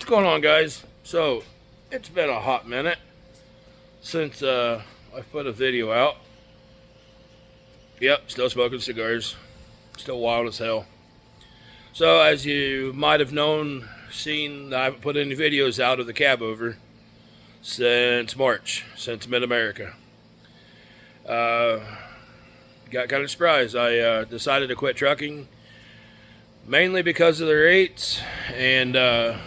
What's going on, guys? So, it's been a hot minute since I put a video out. Yep, still smoking cigars. Still wild as hell. So, as you might have known, seen, I haven't put any videos out of the cab over since March, since Mid-America. Got kind of surprised. I decided to quit trucking, mainly because of the rates, and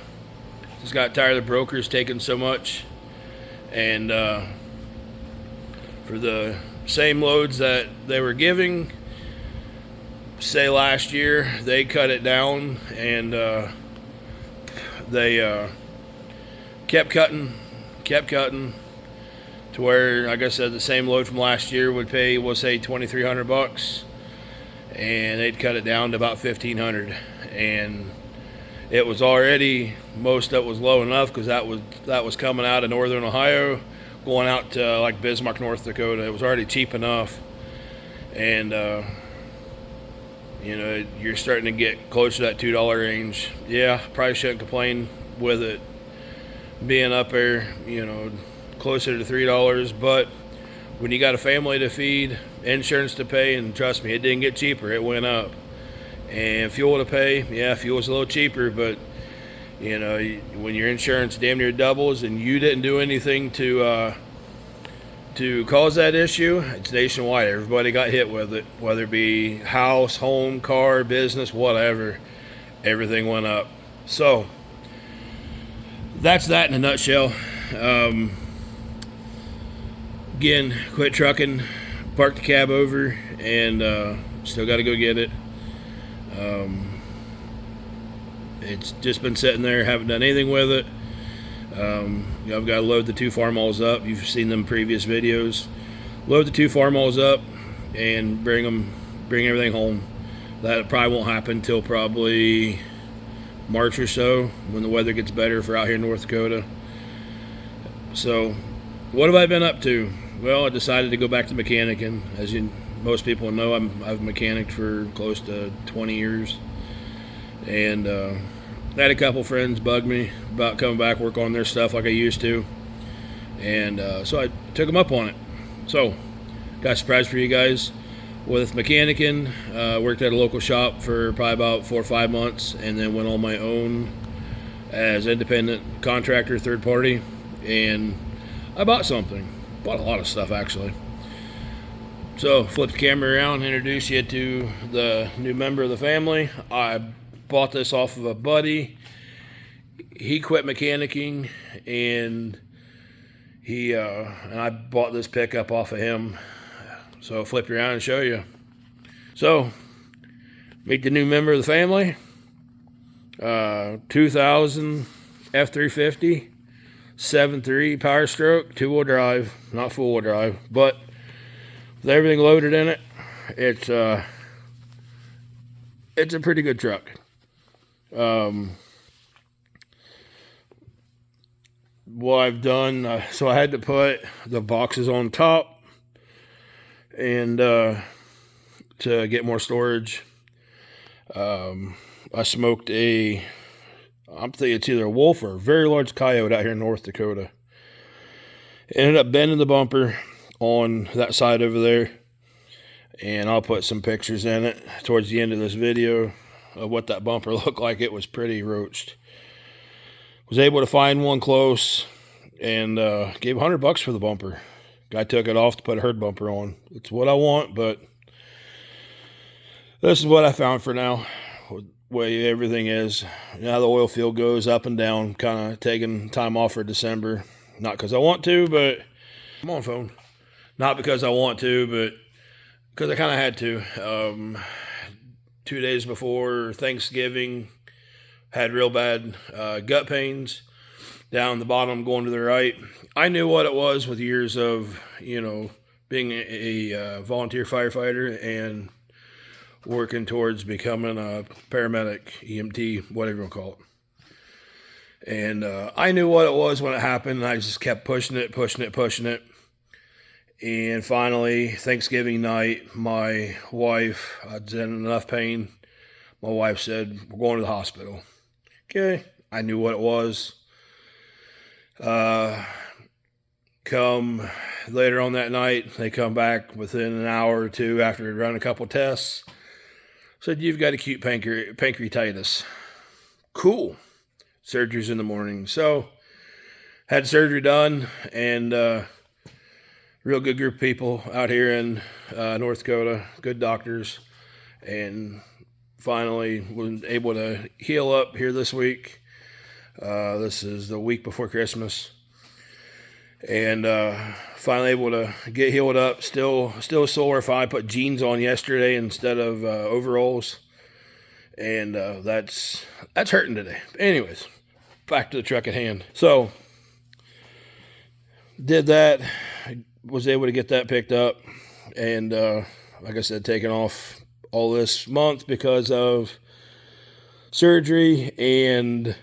just got tired of the brokers taking so much. And for the same loads that they were giving, say last year, they cut it down, and they kept cutting to where, like I said, the same load from last year would pay, we'll say, $2,300, and they'd cut it down to about $1,500. And it was already, most of it was low enough because that was coming out of northern Ohio, going out to like Bismarck, North Dakota. It was already cheap enough, and you're starting to get close to that $2 range. Yeah, probably shouldn't complain with it being up there, closer to $3. But when you got a family to feed, insurance to pay, and trust me, it didn't get cheaper, it went up. And fuel to pay, yeah, fuel's a little cheaper, but when your insurance damn near doubles and you didn't do anything to cause that issue, it's nationwide. Everybody got hit with it, whether it be house, home, car, business, whatever. Everything went up. So that's that in a nutshell. Again, quit trucking, parked the cab over, and still got to go get it. It's just been sitting there, haven't done anything with it. I've got to load the 2 Farmalls up. You've seen them previous videos. Load the 2 Farmalls up and bring everything home. That probably won't happen until probably March or so, when the weather gets better for out here in North Dakota. So what have I been up to? Well, I decided to go back to mechanicking. As most people know, I've mechanicked for close to 20 years, and I had a couple friends bug me about coming back, work on their stuff like I used to, and so I took them up on it. So, got a surprise for you guys with mechanicking. Worked at a local shop for probably about 4 or 5 months, and then went on my own as independent contractor, third party, and I bought something. Bought a lot of stuff, actually. So, flip the camera around, introduce you to the new member of the family. I bought this off of a buddy. He quit mechanicking, and I bought this pickup off of him. So, flip you around and show you. So, meet the new member of the family. 2000 F350. 7.3 Power Stroke, 2-wheel drive, not 4-wheel drive, but with everything loaded in it, it's a pretty good truck. What I've done, so I had to put the boxes on top, and to get more storage. I smoked I'm thinking it's either a wolf or a very large coyote out here in North Dakota. Ended up bending the bumper on that side over there, and I'll put some pictures in it towards the end of this video of what that bumper looked like. It was pretty roached. Was able to find one close, and gave $100 for the bumper. Guy took it off to put a herd bumper on. It's what I want, but this is what I found for now. Way everything is. Now the oil field goes up and down, kind of taking time off for December. Not because I want to, but I'm on phone. Not because I want to, but because I kind of had to. 2 days before Thanksgiving, had real bad gut pains down the bottom going to the right. I knew what it was with years of, being a volunteer firefighter and working towards becoming a paramedic, EMT, whatever you want to call it. And I knew what it was when it happened, and I just kept pushing it. And finally, Thanksgiving night, my wife, I was in enough pain. My wife said, "We're going to the hospital." Okay, I knew what it was. Come later on that night, they come back within an hour or two after running a couple tests. Said, you've got acute pancreatitis. Cool. Surgery's in the morning. So, had surgery done, and real good group of people out here in North Dakota, good doctors, and finally was able to heal up here this week. This is the week before Christmas, and finally able to get healed up. Still sore. If I put jeans on yesterday instead of overalls, and that's hurting today. Anyways, back to the truck at hand. So did that, was able to get that picked up, and like I said, taken off all this month because of surgery, and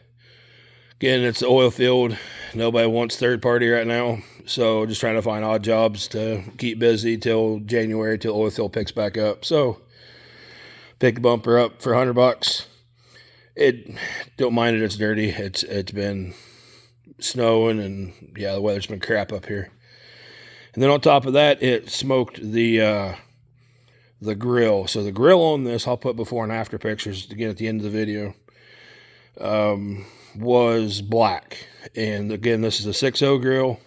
again, it's the oil field. Nobody wants third party right now, so just trying to find odd jobs to keep busy till January, till oil field picks back up. So pick the bumper up for $100. Don't mind it, it's dirty. It's been snowing, and yeah, the weather's been crap up here. And then on top of that, it smoked the grill. So the grill on this, I'll put before and after pictures again at the end of the video, was black. And again, this is a 6.0 grill,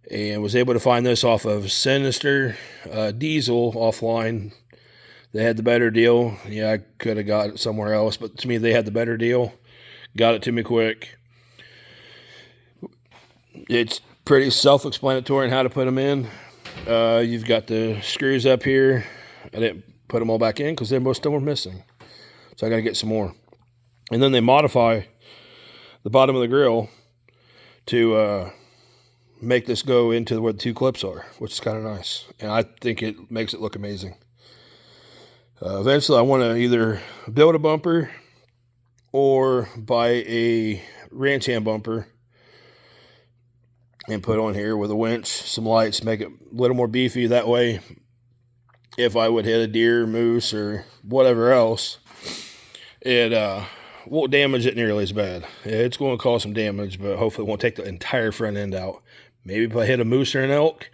and was able to find this off of Sinister Diesel offline. They had the better deal. Yeah, I could have got it somewhere else, but to me, they had the better deal. Got it to me quick. It's pretty self-explanatory on how to put them in. You've got the screws up here. I didn't put them all back in because most of them were missing. So I got to get some more. And then they modify the bottom of the grill to make this go into where the two clips are, which is kind of nice. And I think it makes it look amazing. Eventually, I want to either build a bumper or buy a ranch hand bumper and put on here with a winch, some lights, make it a little more beefy. That way, if I would hit a deer, moose, or whatever else, it won't damage it nearly as bad. It's going to cause some damage, but hopefully it won't take the entire front end out. Maybe if I hit a moose or an elk,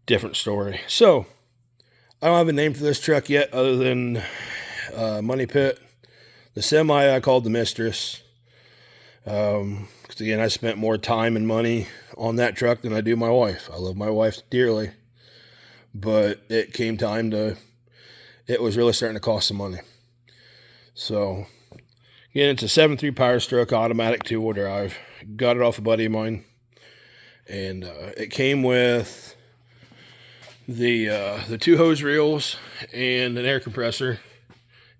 different story. So, I don't have a name for this truck yet other than Money Pit. The semi I called the Mistress. Because again, I spent more time and money on that truck than I do my wife. I love my wife dearly, but it came time to, it was really starting to cost some money. So again, it's a 7.3 Power Stroke automatic 2-wheel drive. Got it off a buddy of mine, and it came with the 2 hose reels and an air compressor,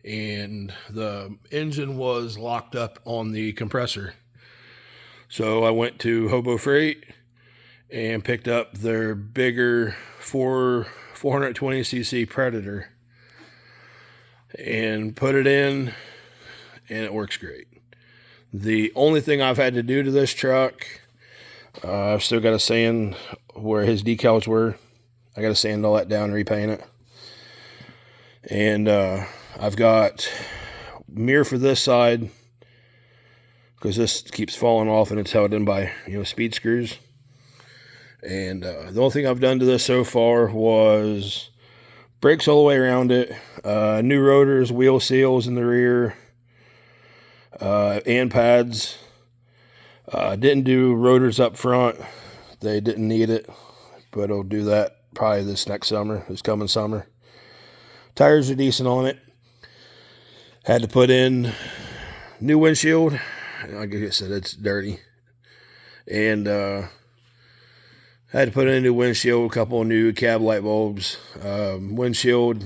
and the engine was locked up on the compressor. So I went to Hobo Freight and picked up their bigger 420cc Predator and put it in, and it works great. The only thing I've had to do to this truck, I've still got to sand where his decals were. I got to sand all that down and repaint it. And I've got mirror for this side, because this keeps falling off and it's held in by, speed screws. And the only thing I've done to this so far was brakes all the way around it, new rotors, wheel seals in the rear, and pads. Didn't do rotors up front. They didn't need it, but I'll do that probably this coming summer. Tires are decent on it. Had to put in new windshield. Like I said, it's dirty. And had to put in a new windshield, a couple of new cab light bulbs. Windshield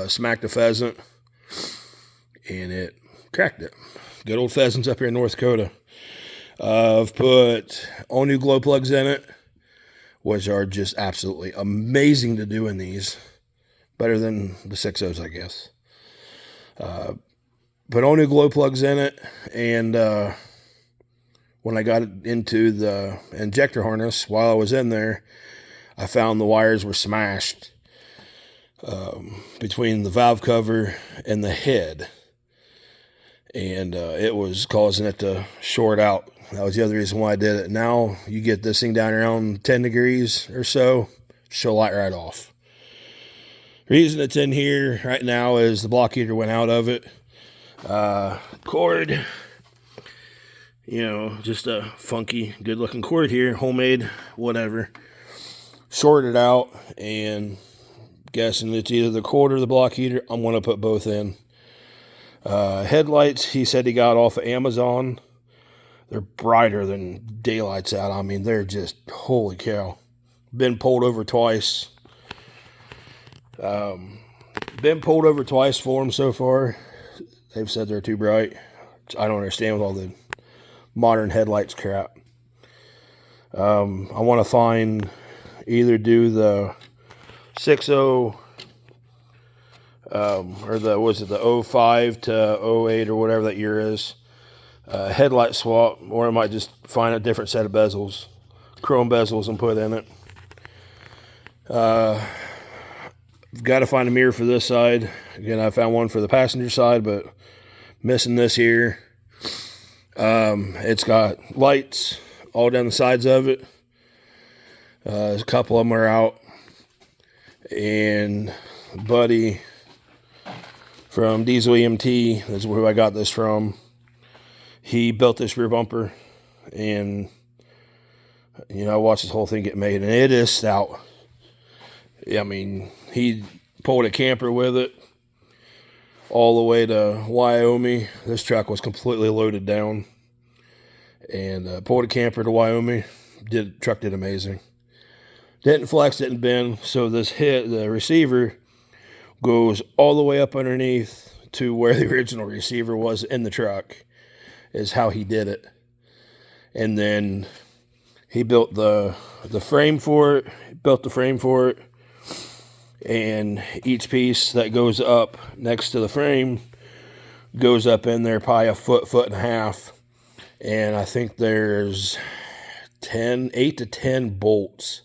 smacked a pheasant, and it cracked it. Good old pheasants up here in North Dakota. I've put all new glow plugs in it, which are just absolutely amazing to do in these. Better than the 6.0s, I guess. Put all new glow plugs in it, and when I got it into the injector harness, while I was in there, I found the wires were smashed between the valve cover and the head. and it was causing it to short out. That was the other reason why I did it. Now you get this thing down around 10 degrees or so, she'll light right off. Reason it's in here right now is the block heater went out of it. Cord, you know, just a funky, good looking cord here, homemade, whatever. Shorted out, and guessing it's either the cord or the block heater. I'm going to put both in. Headlights, he said he got off of Amazon. They're brighter than daylight's out. I mean, they're just, holy cow. Been pulled over twice. Been pulled over twice for them so far. They've said they're too bright. I don't understand with all the modern headlights crap. I want to find, either do the 60, or the 05 to 08 or whatever that year is, headlight swap, or I might just find a different set of bezels, chrome bezels, and put in it. I've got to find a mirror for this side. Again, I found one for the passenger side, but missing this here. It's got lights all down the sides of it. A couple of them are out. And buddy from Diesel EMT, that's where I got this from. He built this rear bumper, and you know, I watched this whole thing get made, and it is stout. I mean, he pulled a camper with it all the way to Wyoming. This truck was completely loaded down, and pulled a camper to Wyoming. Truck did amazing. Didn't flex, didn't bend. So this the receiver goes all the way up underneath to where the original receiver was in the truck, is how he did it. And then he built the frame for it, built the frame for it, and each piece that goes up next to the frame goes up in there probably a foot and a half. And I think there's 8 to 10 bolts,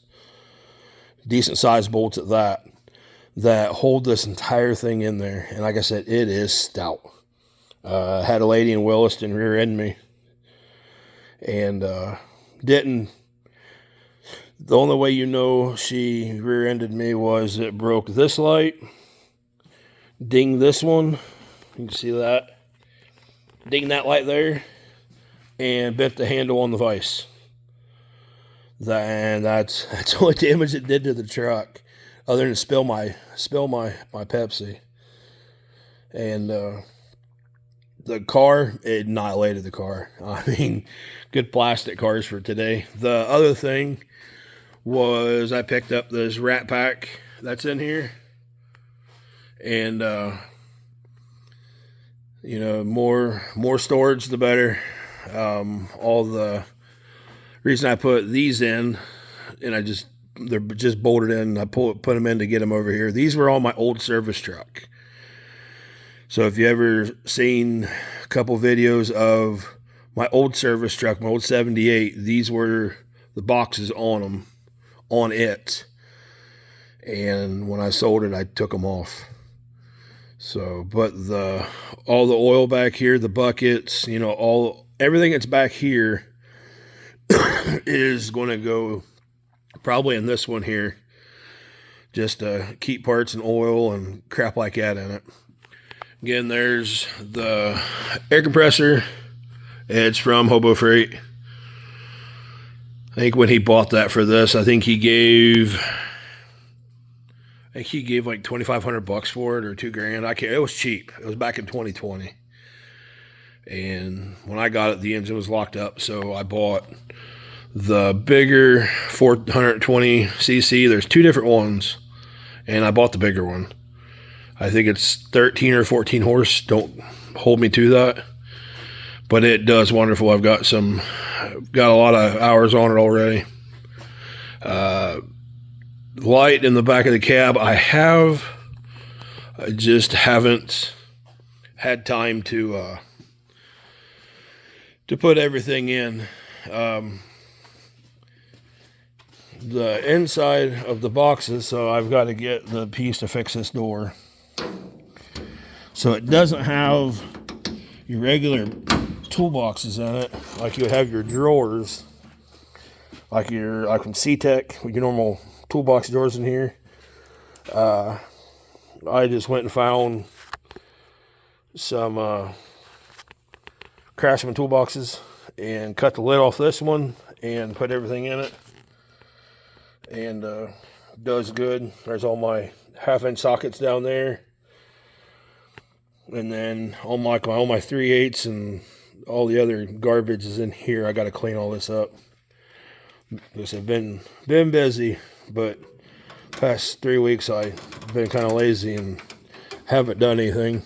decent sized bolts at that hold this entire thing in there. And like I said, it is stout. I had a lady in Williston rear end me, and the only way you know she rear-ended me was it broke this light, dinged this one, you can see that, dinged that light there, and bent the handle on the vise. And that's the only damage it did to the truck, other than spill my Pepsi. And the car, it annihilated the car. I mean, good plastic cars for today. The other thing was I picked up this rat pack that's in here, and you know, more storage the better. All the reason I put these in, and they're just bolted in, I put them in to get them over here. These were all my old service truck. So if you ever seen a couple videos of my old service truck, my old 78, these were the boxes on them, on it. And when I sold it, I took them off. So, but all the oil back here, the buckets, you know, everything that's back here is going to go probably in this one here, just to keep parts and oil and crap like that in it. Again, there's the air compressor. It's from Hobo Freight. I think when he bought that for this, I think he gave like $2,500 for it, or $2,000. It was cheap. It was back in 2020. And when I got it, the engine was locked up. So I bought the bigger 420cc. There's two different ones, and I bought the bigger one. I think it's 13 or 14 horse. Don't hold me to that, but it does wonderful. I've got a lot of hours on it already. Light in the back of the cab I just haven't had time to put everything in. The inside of the boxes, so I've got to get the piece to fix this door. So it doesn't have, your regular toolboxes in it, like you would have your drawers, like from C-Tech with your normal toolbox drawers in here. I just went and found some Craftsman toolboxes and cut the lid off this one and put everything in it, and does good. There's all my 1/2-inch sockets down there, and then all my 3/8 and all the other garbage is in here. I got to clean all this up. I've been busy, but past 3 weeks I've been kind of lazy and haven't done anything.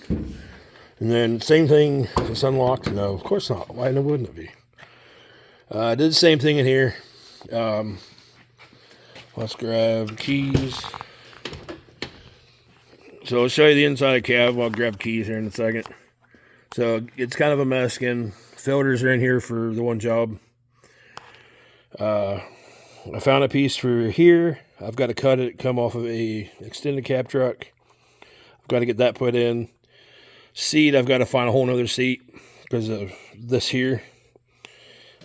And then same thing, it's unlocked. No, of course not. Why wouldn't it be? I did the same thing in here. Let's grab keys. So I'll show you the inside of the cab. I'll grab keys here in a second. So it's kind of a mess again. Filters are in here for the one job. I found a piece for here. I've got to cut it, come off of a extended cab truck. I've got to get that put in. Seat, I've got to find a whole nother seat because of this here.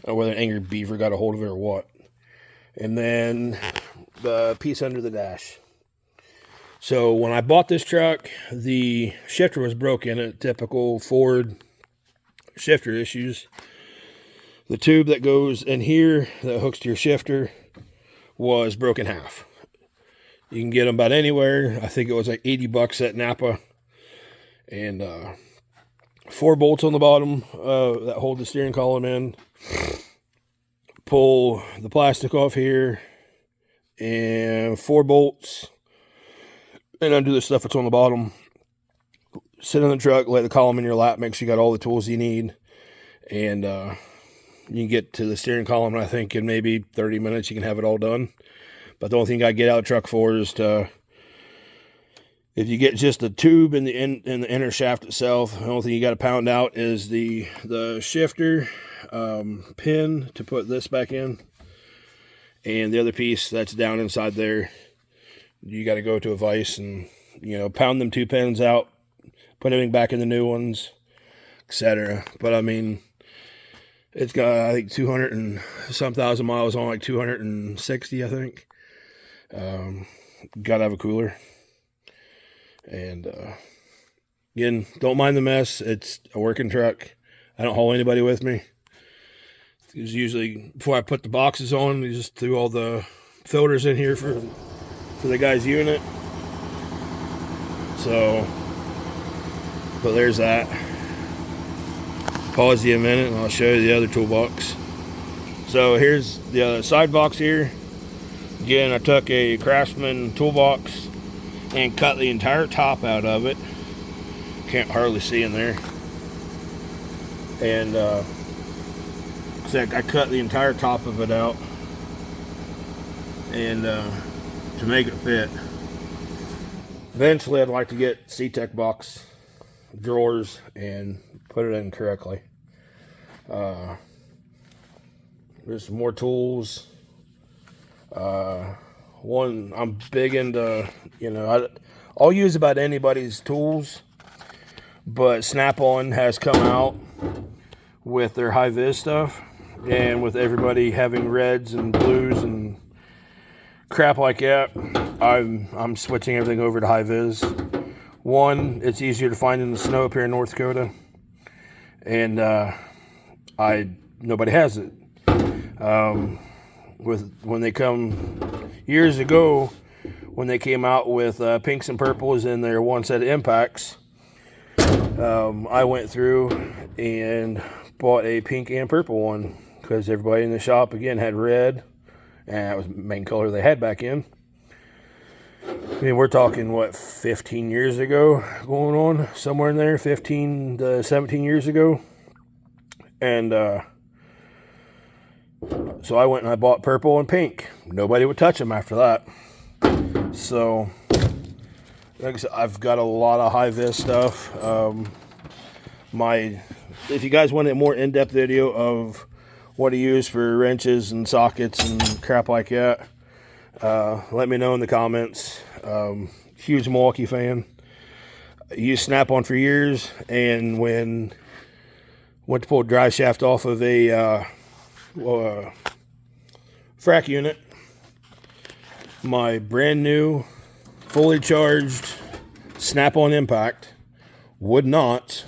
Whether an angry beaver got a hold of it or what. And then the piece under the dash. So when I bought this truck, the shifter was broken. Typical Ford shifter issues. The tube that goes in here that hooks to your shifter was broken half. You can get them about anywhere. I think it was like $80 at Napa. And 4 bolts on the bottom that hold the steering column in. Pull the plastic off here, and 4 bolts, and undo the stuff that's on the bottom. Sit in the truck, lay the column in your lap, make sure you got all the tools you need, and you can get to the steering column, and I think in maybe 30 minutes you can have it all done. But the only thing I get out of the truck for is to, if you get just the tube in the inner shaft itself, the only thing you got to pound out is the shifter pin to put this back in, and the other piece that's down inside there, you got to go to a vise and pound them 2 pins out, put everything back in the new ones, etc. But I mean, it's got, I think, 200 and some thousand miles on, like 260, I think. Gotta have a cooler. And again, don't mind the mess. It's a working truck. I don't haul anybody with me. It's usually, before I put the boxes on, we just threw all the filters in here for the guy's unit. So, but there's that. Pause you a minute and I'll show you the other toolbox. So here's the other side box here. Again, I took a Craftsman toolbox and cut the entire top out of it. Can't hardly see in there. And so I cut the entire top of it out, and to make it fit. Eventually I'd like to get C-Tech box drawers and put it in correctly. There's some more tools. One, I'm big into, I'll use about anybody's tools, but Snap-on has come out with their high-vis stuff, and with everybody having reds and blues and crap like that, I'm switching everything over to high-vis. One, it's easier to find in the snow up here in North Dakota, and nobody has it. When they come years ago, when they came out with pinks and purples in their one set of impacts, I went through and bought a pink and purple one because everybody in the shop again had red, and that was the main color they had back in. I mean, we're talking, what, 15 years ago, going on somewhere in there, 15 to 17 years ago. And so I went and I bought purple and pink. Nobody would touch them after that. So like I said, I've got a lot of high-vis stuff. If you guys want a more in-depth video of what I use for wrenches and sockets and crap like that, let me know in the comments. Huge Milwaukee fan. I used Snap-on for years, and when Went to pull a dry shaft off of a frac unit. My brand new, fully charged Snap-on impact would not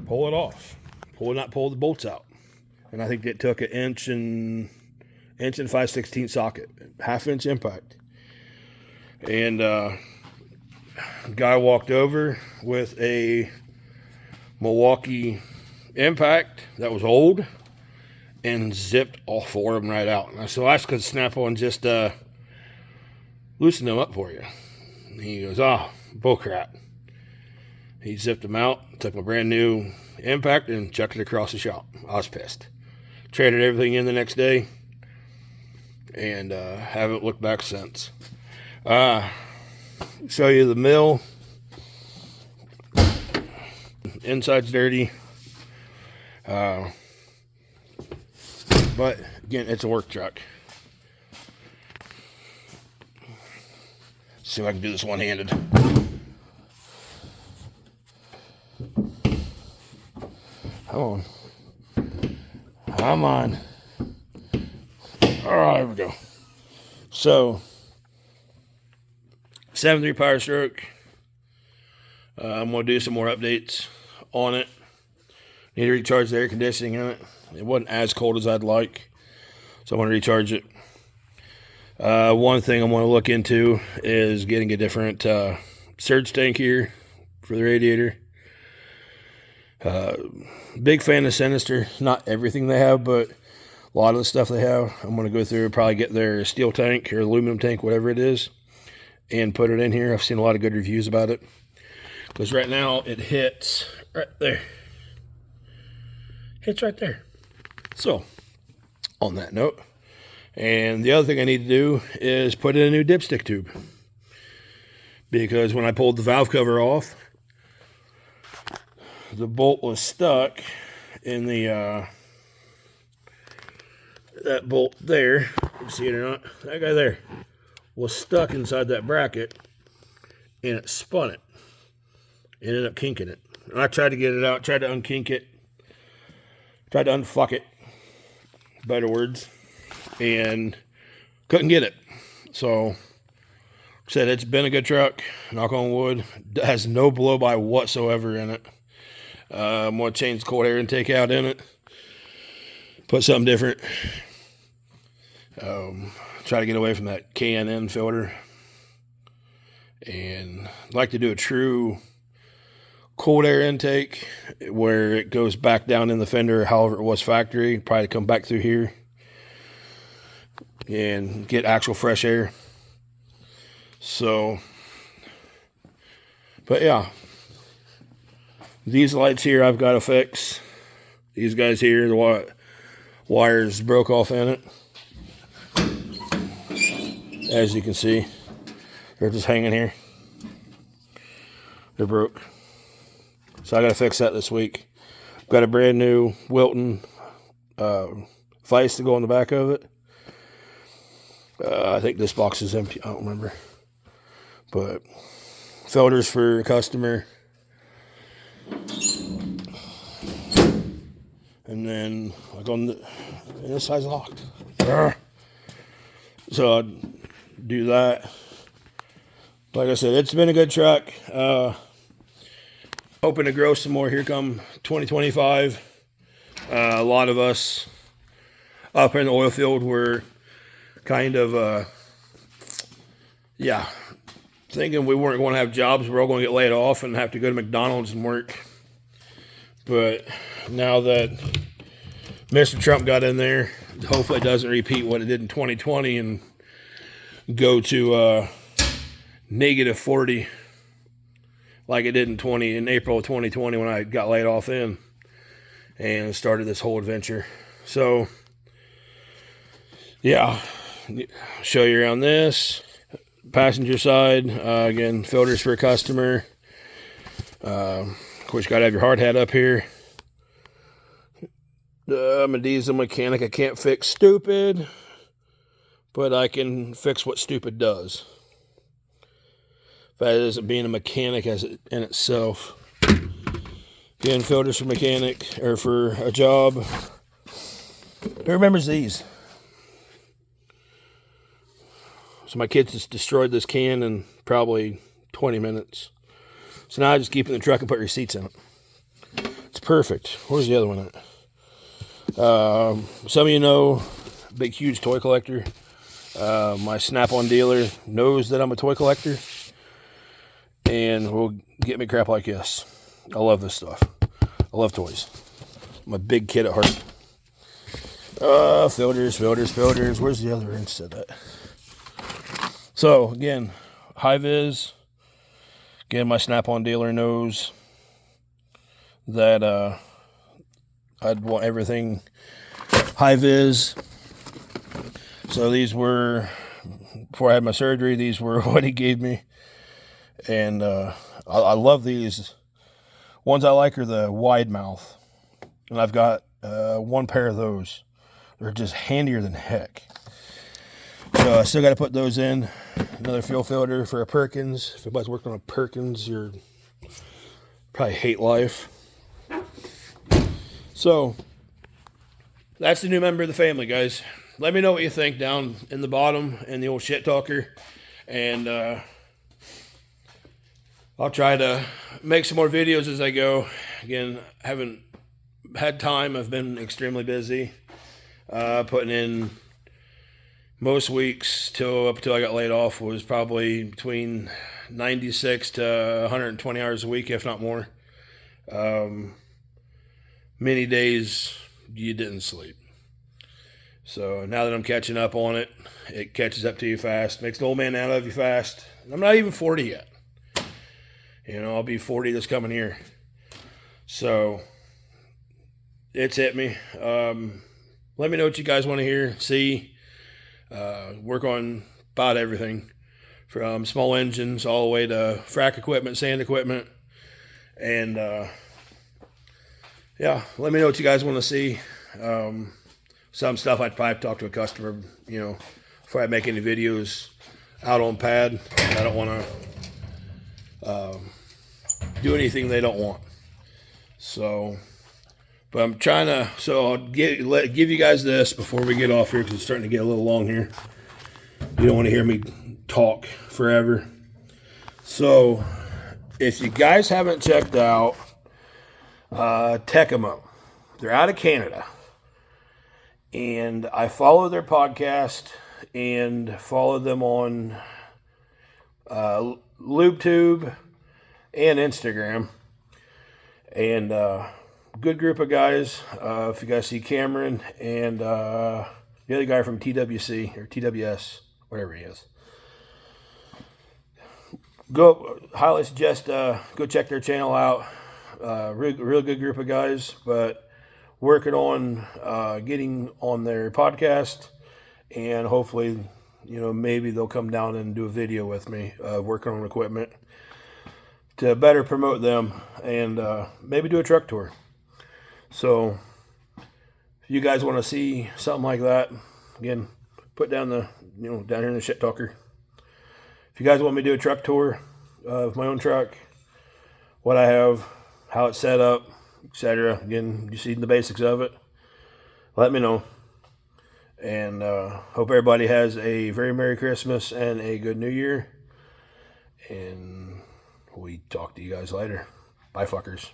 pull it off. Not pull the bolts out. And I think it took an inch and 5/16 socket, 1/2 inch impact. And guy walked over with a Milwaukee impact that was old and zipped all 4 of them right out. And so that's because Snap-on just loosen them up for you. And he goes, oh, bullcrap. He zipped them out, took my brand new impact and chucked it across the shop. I was pissed. Traded everything in the next day and haven't looked back since. Show you the mill. Inside's dirty. But again, it's a work truck. See if I can do this one-handed. Come on. All right, here we go. So, 7.3 Power Stroke. I'm going to do some more updates on it. Need to recharge the air conditioning in it. It wasn't as cold as I'd like, so I'm going to recharge it. One thing I'm going to look into is getting a different surge tank here for the radiator. Big fan of Sinister. Not everything they have, but a lot of the stuff they have. I'm going to go through and probably get their steel tank or aluminum tank, whatever it is, and put it in here. I've seen a lot of good reviews about it. Because right now it hits right there. Hits right there. So, on that note, and the other thing I need to do is put in a new dipstick tube. Because when I pulled the valve cover off, the bolt was stuck in the, that bolt there. You see it or not? That guy there was stuck inside that bracket, and it spun it. It ended up kinking it. And I tried to get it out, tried to unkink it, tried to unfuck it, better words, and couldn't get it. So, like I said, it's been a good truck, knock on wood. It has no blow-by whatsoever in it. I'm going to change the cold air intake out in it, put something different. Try to get away from that K&N filter. And I'd like to do a true cold air intake where it goes back down in the fender however it was factory, probably come back through here and get actual fresh air. So, but yeah, these lights here I've got to fix. These guys here, the wires broke off in it. As you can see, they're just hanging here. They're broke. So I got to fix that this week. Got a brand new Wilton vise to go on the back of it. I think this box is empty. I don't remember. But filters for a customer. And then like on this side's locked. So I'll do that. Like I said, it's been a good truck. Hoping to grow some more here come 2025. A lot of us up in the oil field were kind of, thinking we weren't going to have jobs. We're all going to get laid off and have to go to McDonald's and work. But now that Mr. Trump got in there, hopefully it doesn't repeat what it did in 2020 and go to negative 40 like it did in April of 2020 when I got laid off then and started this whole adventure. So, yeah, show you around this. Passenger side, again, filters for a customer. Of course, you got to have your hard hat up here. I'm a diesel mechanic. I can't fix stupid, but I can fix what stupid does. That isn't being a mechanic as in itself. Again, filters for mechanic, or for a job. Who remembers these? So my kids just destroyed this can in probably 20 minutes. So now I just keep it in the truck and put receipts in it. It's perfect. Where's the other one at? Some of you know, big, huge toy collector. My Snap-on dealer knows that I'm a toy collector and will get me crap like this. I love this stuff. I love toys. I'm a big kid at heart. Filters. Where's the other wrench to that? So, again, high-vis. Again, my Snap-on dealer knows that I'd want everything high-vis. So these were, before I had my surgery, these were what he gave me. And I love these. Ones I like are the wide mouth. And I've got one pair of those. They're just handier than heck. So I still got to put those in. Another fuel filter for a Perkins. If anybody's working on a Perkins, you're probably hate life. So that's the new member of the family, guys. Let me know what you think down in the bottom in the old shit talker. And I'll try to make some more videos as I go. Again, I haven't had time. I've been extremely busy. Putting in most weeks up till I got laid off was probably between 96 to 120 hours a week, if not more. Many days you didn't sleep. So now that I'm catching up on it, it catches up to you fast. Makes an old man out of you fast. I'm not even 40 yet. You know, I'll be 40 this coming year. So it's hit me. Let me know what you guys want to hear, see. Work on about everything from small engines all the way to frac equipment, sand equipment. And yeah, let me know what you guys want to see. Some stuff I'd probably talk to a customer, you know, before I make any videos out on pad. I don't want to do anything they don't want. So, but I'm trying to, so I'll give you guys this before we get off here because it's starting to get a little long here. You don't want to hear me talk forever. So, if you guys haven't checked out Tekimo, they're out of Canada. And I follow their podcast and follow them on LubeTube and Instagram. And good group of guys. If you guys see Cameron and the other guy from TWC or TWS, whatever he is. Highly suggest go check their channel out. Real good group of guys, but working on getting on their podcast, and hopefully, you know, maybe they'll come down and do a video with me working on equipment to better promote them, and maybe do a truck tour. So if you guys want to see something like that, again, put down down here in the shit talker. If you guys want me to do a truck tour of my own truck, what I have, how it's set up, etc. Again, you see the basics of it. Let me know. And hope everybody has a very Merry Christmas and a good New Year. And we talk to you guys later. Bye, fuckers.